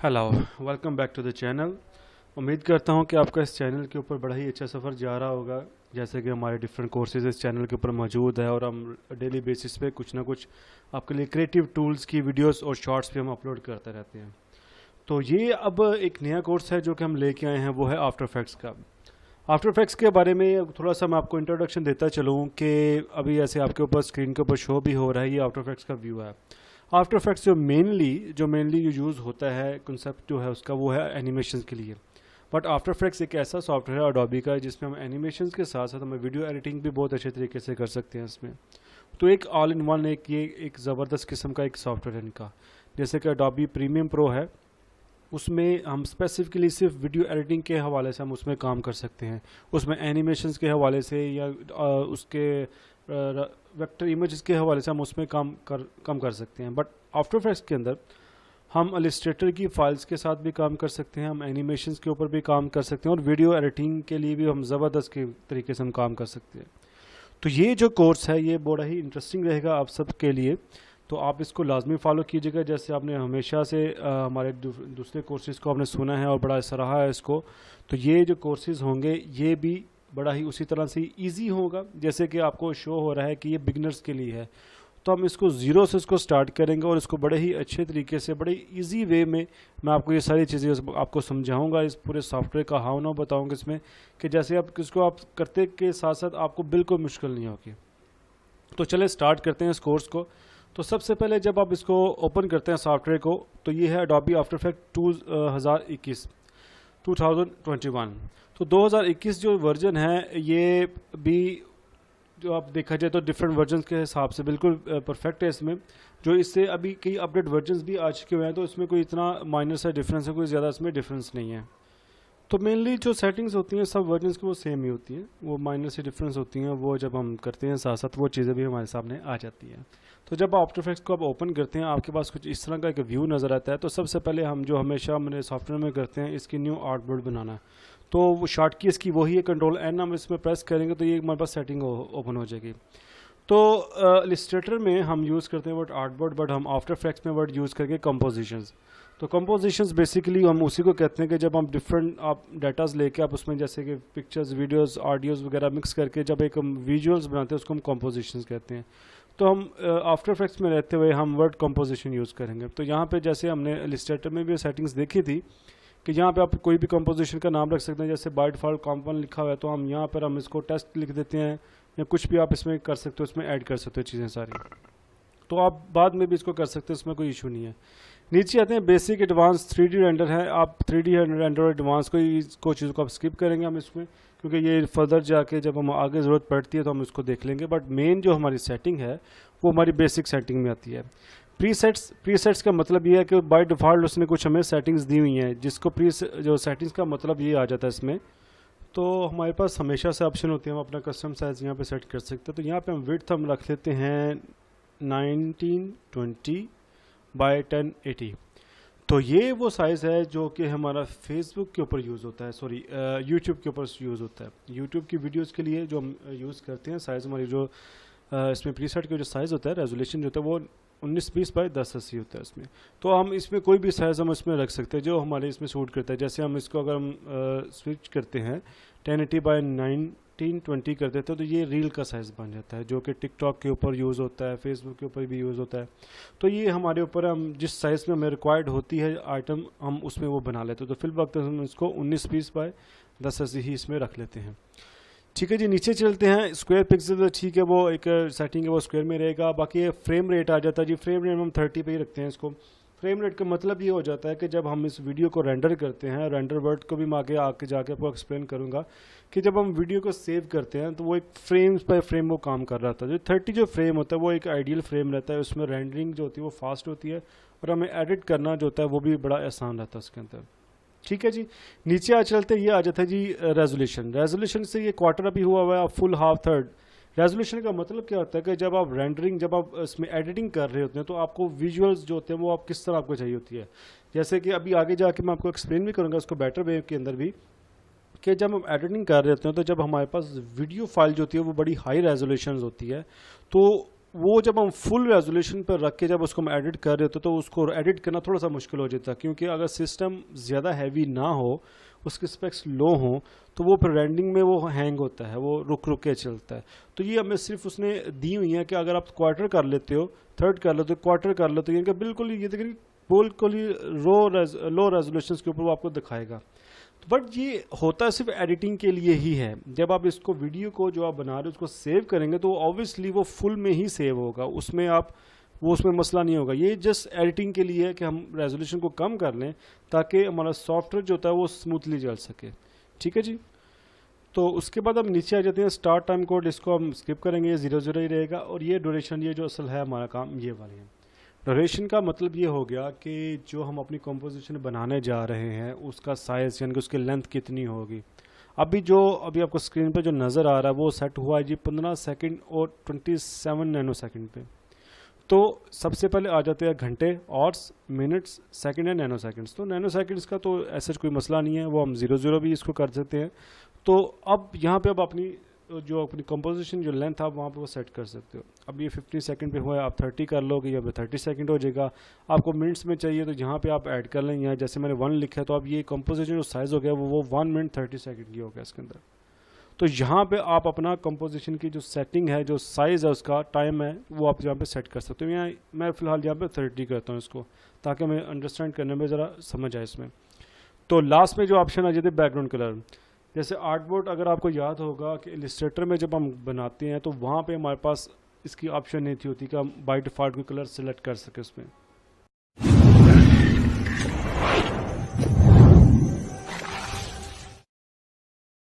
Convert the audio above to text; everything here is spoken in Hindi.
Hello, welcome back to the channel. उम्मीद करता हूं कि आपका इस चैनल के ऊपर बड़ा ही अच्छा सफ़र जा रहा होगा। जैसे कि हमारे डिफरेंट कोर्सेज इस चैनल के ऊपर मौजूद है और हम डेली बेसिस पे कुछ ना कुछ आपके लिए क्रिएटिव टूल्स की वीडियोस और शॉर्ट्स भी हम अपलोड करते रहते हैं। तो ये अब एक नया कोर्स है जो कि हम लेके आए हैं, वो है आफ्टर इफेक्ट्स का। आफ्टर इफेक्ट्स के बारे में थोड़ा सा मैं आपको इंट्रोडक्शन देता चलूँ कि अभी ऐसे आपके ऊपर स्क्रीन के ऊपर शो भी हो रहा है, ये आफ्टर इफेक्ट्स का व्यू है। आफ्टर इफेक्ट्स जो मेनली यूज़ होता है, कंसेप्ट जो है उसका, वो है एनिमेशन के लिए। बट आफ्टर इफेक्ट्स एक ऐसा सॉफ्टवेयर है अडोबी का जिसमें हम एनिमेशन के साथ साथ हमें वीडियो एडिटिंग भी बहुत अच्छे तरीके से कर सकते हैं इसमें। तो एक ऑल इन वन ये एक ज़बरदस्त किस्म का एक सॉफ्टवेयर है इनका। जैसे कि अडोबी प्रीमियम प्रो है, उसमें हम स्पेसिफिकली सिर्फ वीडियो एडिटिंग के हवाले से हम उसमें काम कर सकते हैं। उसमें एनिमेशंस के हवाले से या उसके वेक्टर इमेजेस के हवाले से हम उसमें कम कर सकते हैं। बट आफ्टर इफेक्ट्स के अंदर हम इलस्ट्रेटर की फाइल्स के साथ भी काम कर सकते हैं, हम एनिमेशंस के ऊपर भी काम कर सकते हैं और वीडियो एडिटिंग के लिए भी हम ज़बरदस्त के तरीके से हम काम कर सकते हैं। तो ये जो कोर्स है ये बड़ा ही इंटरेस्टिंग रहेगा आप सब के लिए। तो आप इसको लाजमी फॉलो कीजिएगा, जैसे आपने हमेशा से हमारे दूसरे कोर्सेज को आपने सुना है और बड़ा सराहा है इसको। तो ये जो कोर्सेज होंगे ये भी बड़ा ही उसी तरह से इजी होगा, जैसे कि आपको शो हो रहा है कि ये बिगनर्स के लिए है। तो हम इसको ज़ीरो से इसको स्टार्ट करेंगे और इसको बड़े ही अच्छे तरीके से, बड़े इजी वे में मैं आपको ये सारी चीज़ें आपको समझाऊंगा। इस पूरे सॉफ्टवेयर का हाउ ना बताऊंगा इसमें, कि जैसे आप किसको आप करते के साथ साथ आपको बिल्कुल मुश्किल नहीं होगी। तो चले स्टार्ट करते हैं इस कोर्स को। तो सबसे पहले जब आप इसको ओपन करते हैं सॉफ्टवेयर को, तो ये है अडोबी आफ्टर इफेक्ट 2021। तो 2021 जो वर्जन है ये भी, जो आप देखा जाए तो डिफरेंट वर्जन्स के हिसाब से बिल्कुल परफेक्ट है इसमें। जो इससे अभी कई अपडेट वर्जन्स भी आ चुके हुए हैं, तो इसमें कोई इतना माइनर सा डिफरेंस है, कोई ज़्यादा इसमें डिफरेंस नहीं है। तो मेनली जो सेटिंग्स होती हैं सब वर्जन्स की वो सेम ही होती हैं, वो माइनर से डिफरेंस होती हैं, वो जब हम करते हैं साथ साथ वो चीज़ें भी हमारे सामने आ जाती हैं। तो जब आफ्टर इफेक्ट्स को आप ओपन करते हैं आपके पास कुछ इस तरह का एक व्यू नज़र आता है। तो सबसे पहले हम जो हमेशा मेरे सॉफ्टवेयर में करते हैं, इसकी न्यू आर्टबोर्ड बनाना। तो वो शॉर्ट की इसकी वही है, कंट्रोल एन हम इसमें प्रेस करेंगे तो ये हमारे पास सेटिंग ओपन हो जाएगी। तो इलस्ट्रेटर में हम यूज़ करते हैं वर्ड आर्टबोर्ड, बट हम आफ्टर इफेक्ट्स में वर्ड यूज़ करके कंपोजिशंस। तो कंपोजिशंस बेसिकली हम उसी को कहते हैं कि जब हम डिफरेंट आप डाटाज लेके आप उसमें जैसे कि पिक्चर्स, वीडियोस, ऑडियोज़ वगैरह मिक्स करके जब एक हम विजुअल्स बनाते हैं उसको हम कंपोजिशंस कहते हैं। तो हम आफ्टर इफेक्ट्स में रहते हुए हम वर्ड कंपोजिशन यूज़ करेंगे। तो यहाँ पे जैसे हमने इलस्ट्रेटर में भी सेटिंग्स देखी थी कि यहाँ पे आप कोई भी कंपोजिशन का नाम रख सकते हैं, जैसे बाय डिफॉल्ट कॉम्पोनेंट लिखा हुआ है तो हम यहाँ पर हम इसको टेस्ट लिख देते हैं, या कुछ भी आप इसमें कर सकते हो, इसमें ऐड कर सकते हो चीज़ें सारी। तो आप बाद में भी इसको कर सकते हो, इसमें कोई इशू नहीं है। नीचे आते हैं बेसिक, एडवांस, 3D रेंडर है। आप 3D रेंडर और एडवांस को चीज़ों को आप स्किप करेंगे हम इसमें, क्योंकि ये फर्दर जाके जब हम आगे ज़रूरत पड़ती है तो हम इसको देख लेंगे। बट मेन जो हमारी सेटिंग है वो हमारी बेसिक सेटिंग में आती है। प्रीसेट्स का मतलब ये है कि बाय डिफ़ॉल्ट उसने कुछ हमें सेटिंग्स दी हुई हैं, जिसको जो सेटिंग्स का मतलब ये आ जाता है इसमें। तो हमारे पास हमेशा से ऑप्शन होते हैं, हम अपना कस्टम साइज़ यहाँ पे सेट कर सकते हैं। तो यहाँ पे हम विड्थ हम रख लेते हैं 1920 बाय 1080। तो ये वो साइज़ है जो कि हमारा फेसबुक के ऊपर यूज़ होता है, सॉरी यूट्यूब के ऊपर यूज़ होता है। यूट्यूब की वीडियोस के लिए जो हम यूज़ करते हैं साइज़, हमारी जो इसमें प्रीसेट का जो साइज़ होता है, रेजोल्यूशन जो होता है वो 1920 बाय 1080 होता है इसमें। तो हम इसमें कोई भी साइज़ हम इसमें रख सकते हैं जो हमारे इसमें सूट करता है। जैसे हम इसको अगर हम स्विच करते हैं 1080 बाय 1920 कर देते हैं तो ये रील का साइज़ बन जाता है, जो कि टिकटॉक के ऊपर यूज़ होता है, फेसबुक के ऊपर भी यूज़ होता है। तो ये हमारे ऊपर, हम जिस साइज़ में हमें रिक्वायर्ड होती है आइटम हम उसमें वो बना लेते हैं। तो फिल वक्त हम इसको 1920 बाय 1080 ही इसमें रख लेते हैं। ठीक है जी, नीचे चलते हैं। स्क्वायर पिक्सल, ठीक है, वो एक सेटिंग है वो स्क्वायर में रहेगा। बाकी ये फ्रेम रेट आ जाता है जी, फ्रेम रेट हम 30 पे ही रखते हैं इसको। फ्रेम रेट का मतलब ये हो जाता है कि जब हम इस वीडियो को रेंडर करते हैं, रेंडर वर्ड को भी मैं आगे जाके आपको एक्सप्लेन करूंगा, कि जब हम वीडियो को सेव करते हैं तो वो एक फ्रेम्स बाय फ्रेम वो काम कर रहा था। जो 30 जो फ्रेम होता है वो एक आइडियल फ्रेम रहता है, उसमें रेंडरिंग जो होती है वो फास्ट होती है और हमें एडिट करना जो होता है वो भी बड़ा आसान रहता है उसके अंदर। ठीक है जी, नीचे आ चलते ये आ जाता है जी रेजोल्यूशन से ये क्वार्टर अभी हुआ है, फुल, हाफ, थर्ड। रेजोल्यूशन का मतलब क्या होता है कि जब आप रेंडरिंग, जब आप इसमें एडिटिंग कर रहे होते हैं तो आपको विजुअल्स जो होते हैं वो आप किस तरह आपको चाहिए होती है। जैसे कि अभी आगे जाके मैं आपको एक्सप्लेन भी करूँगा उसको बेटर वे के अंदर भी, कि जब हम एडिटिंग कर रहे होते हैं तो जब हमारे पास वीडियो फाइल जो होती है वो बड़ी हाई रेजोल्यूशन होती है, तो वो जब हम फुल रेजोल्यूशन पर रख के जब उसको हम एडिट कर रहे होते तो उसको एडिट करना थोड़ा सा मुश्किल हो जाता है, क्योंकि अगर सिस्टम ज़्यादा हैवी ना हो, उसके स्पेक्स लो हों, तो वो फिर रेंडिंग में वो हैंग होता है, वो रुक रुक के चलता है। तो ये हमें सिर्फ उसने दी हुई है कि अगर आप क्वार्टर कर लेते हो, थर्ड कर लेते हो, क्वार्टर कर लेते हो, इनका बिल्कुल ये देखिए बिल्कुल ही लो रेजोल्यूशन के ऊपर वो आपको दिखाएगा। बट ये होता है सिर्फ एडिटिंग के लिए ही है। जब आप इसको वीडियो को जो आप बना रहे हो उसको सेव करेंगे तो ऑब्वियसली वो फुल में ही सेव होगा, उसमें आप वो उसमें मसला नहीं होगा। ये जस्ट एडिटिंग के लिए है कि हम रेजोल्यूशन को कम कर लें ताकि हमारा सॉफ्टवेयर जो होता है वो स्मूथली चल सके। ठीक है जी। तो उसके बाद हम नीचे आ जाते हैं स्टार्ट टाइम कोड, इसको हम स्किप करेंगे, ये 00 ही रहेगा। और ये ड्यूरेशन, ये जो असल है हमारा काम ये वाली है। ड्यूरेशन का मतलब ये हो गया कि जो हम अपनी कंपोजिशन बनाने जा रहे हैं उसका साइज़ यानी कि उसकी लेंथ कितनी होगी। अभी आपको स्क्रीन पे जो नज़र आ रहा है वो सेट हुआ है जी 15 सेकंड और 27 नैनो सेकंड पे। तो सबसे पहले आ जाते हैं घंटे, hours, minutes, second and nano seconds. तो नैनो सेकंड्स का तो ऐसा कोई मसला नहीं है, वो हम 00 भी इसको कर सकते हैं। तो अब यहाँ पे अब अपनी कंपोजिशन जो लेंथ आप वहाँ पे वो सेट कर सकते हो। अब ये 50 सेकंड पे हुआ है, आप 30 कर लोगे, या 30 सेकंड हो जाएगा। आपको मिनट्स में चाहिए तो यहाँ पे आप ऐड कर लें, यहाँ जैसे मैंने 1 लिखा है तो अब ये कंपोजिशन जो साइज़ हो गया वो 1 मिनट 30 सेकंड की हो गया इसके अंदर। तो यहाँ पे आप अपना कंपोजिशन की जो सेटिंग है, जो साइज़ है, उसका टाइम है, वो आप यहाँ पे सेट कर सकते हो। यहाँ मैं फ़िलहाल यहाँ पे 30 करता हूँ इसको, ताकि मैं अंडरस्टैंड करने में ज़रा समझ आए इसमें। तो लास्ट में जो ऑप्शन आ जाते हैं बैकग्राउंड कलर, जैसे आर्टबोर्ड, अगर आपको याद होगा कि इलिस्ट्रेटर में जब हम बनाते हैं तो वहाँ पे हमारे पास इसकी ऑप्शन नहीं थी होती कि हम बाय डिफ़ॉल्ट कोई कलर सेलेक्ट कर सके उसमें।